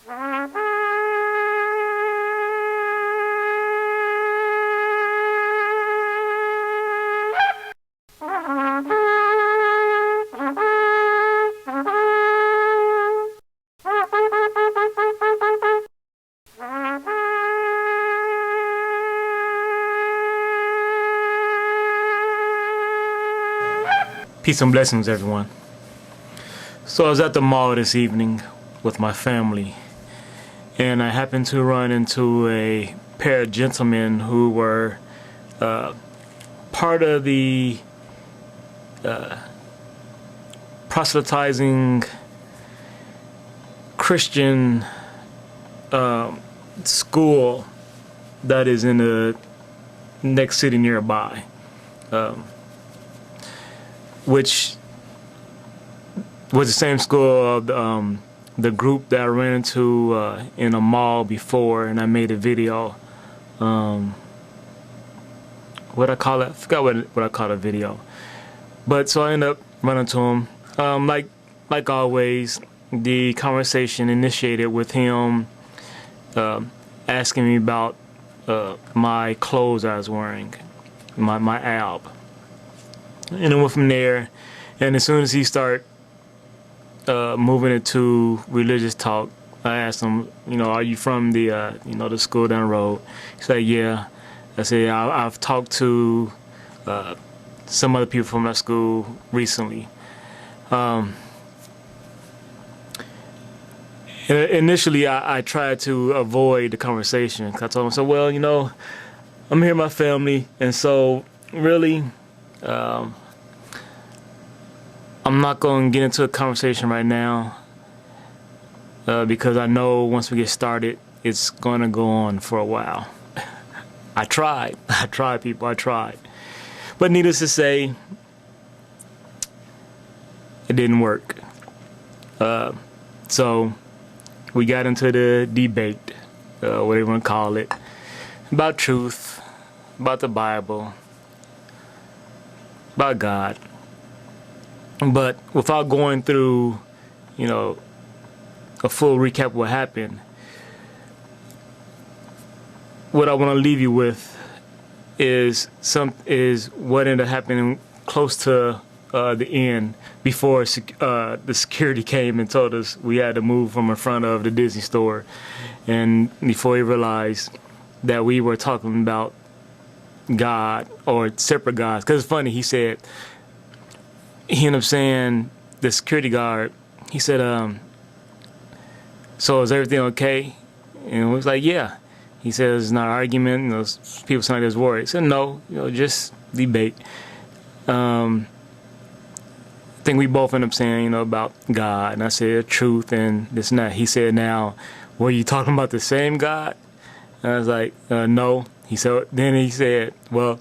Peace and blessings, everyone. So I was at the mall this evening with my family, and I happened to run into a pair of gentlemen who were part of the proselytizing Christian school that is in the next city nearby. Which was the same school of the group that I ran into in a mall before, and I made a video. What I call it? I forgot what I call a video. But so I ended up running to him. Like always, the conversation initiated with him asking me about my clothes I was wearing, my alb. And then went from there, and as soon as he started moving into religious talk, I asked him, are you from the the school down the road? He said, yeah. I said, I've talked to some other people from that school recently. Initially, I tried to avoid the conversation. I told him, so, well, I'm here with my family, and so really, I'm not going to get into a conversation right now because I know once we get started, it's going to go on for a while. I tried, people, I tried. But needless to say, it didn't work. So we got into the debate, whatever you want to call it, about truth, about the Bible, about God. But without going through, a full recap of what happened, what I want to leave you with is what ended up happening close to the end, before the security came and told us we had to move from in front of the Disney store, and before he realized that we were talking about God or separate gods. Because it's funny, he ended up saying, the security guard, he said, so is everything okay? And we was like, yeah. He said, it's not an argument, people sound like there's worried. He said, no, just debate. I think we both ended up saying, about God, and I said truth and this and that. He said, now, were you talking about the same God? And I was like, no. Then he said, well,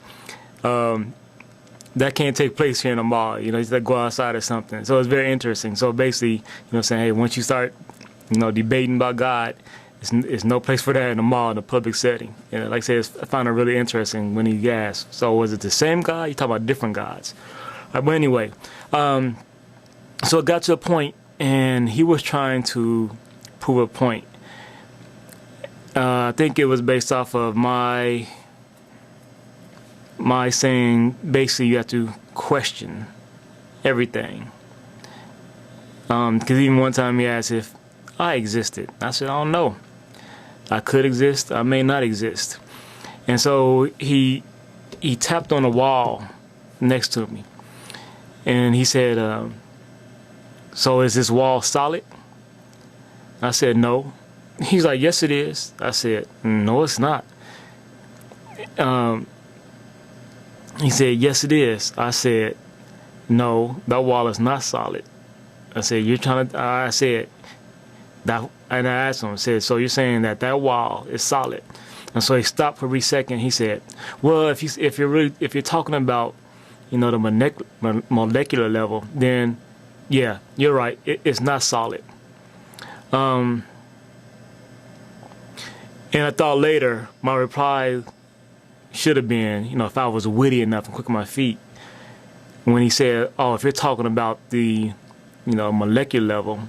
that can't take place here in the mall. You just go outside or something. So it's very interesting. So basically, saying, hey, once you start, debating about God, it's no place for that in the mall, in a public setting. And like I said, I found it really interesting when he asked, so was it the same God? You talk about different gods. But anyway, so it got to a point, and he was trying to prove a point. I think it was based off of my saying, basically, you have to question everything. Because even one time he asked if I existed. I said, I don't know. I could exist. I may not exist. And so he tapped on a wall next to me. And he said, so is this wall solid? I said, no. He's like, yes, it is. I said, no, it's not. He said, yes, it is. I said, no, that wall is not solid. I said, I said, that, and I asked him, I said, so you're saying that wall is solid? And so he stopped for a brief second. He said, well, if you're talking about, the molecular level, then yeah, you're right. It's not solid. And I thought later my reply should have been, if I was witty enough and quick on my feet, when he said, oh, if you're talking about the, molecular level,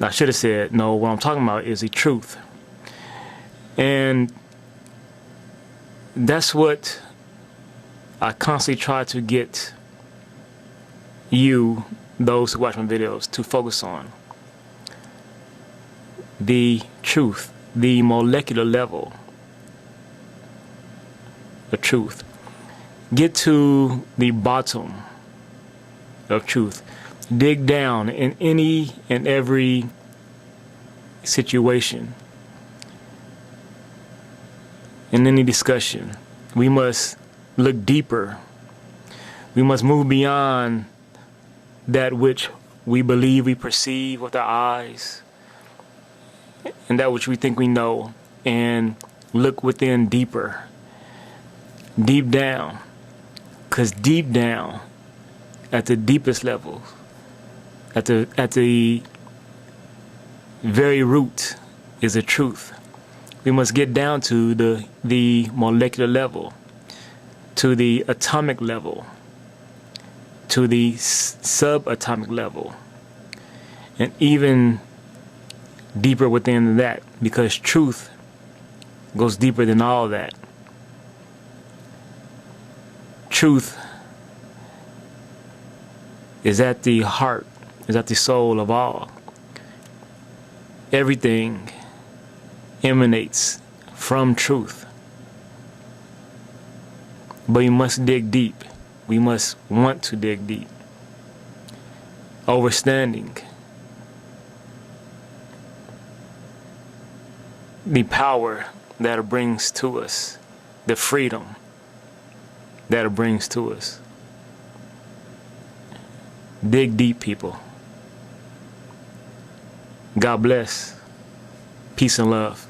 I should have said, no, what I'm talking about is the truth. And that's what I constantly try to get you, those who watch my videos, to focus on. The truth, the molecular level of truth. Get to the bottom of truth. Dig down in any and every situation, in any discussion. We must look deeper. We must move beyond that which we believe we perceive with our eyes and that which we think we know, and look within deeper, deep down. Because deep down, at the deepest level, at the very root is the truth. We must get down to the molecular level, to the atomic level, to the subatomic level, and even deeper within that, because truth goes deeper than all that. Truth is at the heart, is at the soul of all. Everything emanates from truth. But we must dig deep. We must want to dig deep. Understanding the power that it brings to us, the freedom that it brings to us. Dig deep, people. God bless. Peace and love.